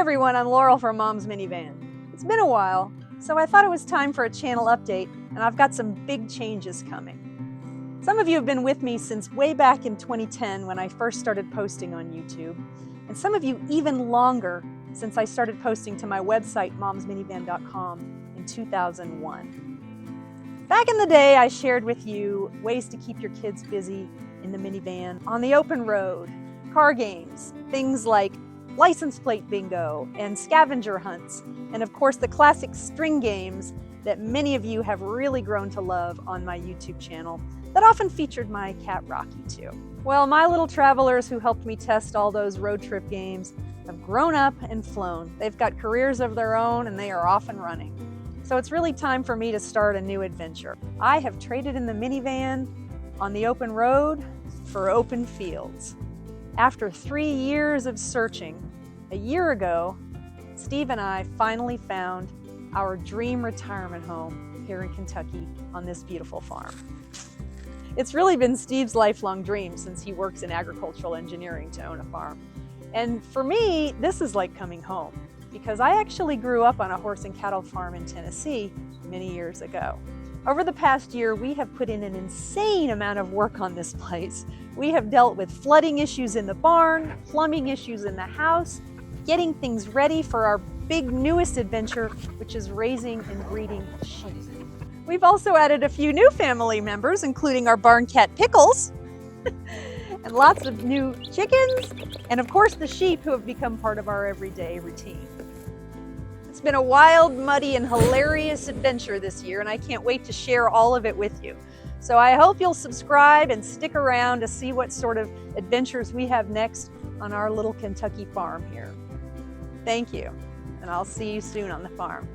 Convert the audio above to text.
everyone, I'm Laurel from Mom's Minivan. It's been a while, so I thought it was time for a channel update, and I've got some big changes coming. Some of you have been with me since way back in 2010 when I first started posting on YouTube, and some of you even longer since I started posting to my website, MomsMinivan.com, in 2001. Back in the day, I shared with you ways to keep your kids busy in the minivan, on the open road, car games, things like license plate bingo and scavenger hunts, and of course the classic string games that many of you have really grown to love on my YouTube channel that often featured my cat Rocky too. Well, my little travelers who helped me test all those road trip games have grown up and flown. They've got careers of their own and they are off and running. So it's really time for me to start a new adventure. I have traded in the minivan on the open road for open fields. After 3 years of searching, a year ago, Steve and I finally found our dream retirement home here in Kentucky on this beautiful farm. It's really been Steve's lifelong dream since he works in agricultural engineering to own a farm. And for me, this is like coming home because I actually grew up on a horse and cattle farm in Tennessee many years ago. Over the past year, we have put in an insane amount of work on this place. We have dealt with flooding issues in the barn, plumbing issues in the house, getting things ready for our big newest adventure, which is raising and breeding sheep. We've also added a few new family members, including our barn cat Pickles, and lots of new chickens, and of course the sheep who have become part of our everyday routine. It's been a wild, muddy, and hilarious adventure this year, and I can't wait to share all of it with you. So I hope you'll subscribe and stick around to see what sort of adventures we have next on our little Kentucky farm here. Thank you, and I'll see you soon on the farm.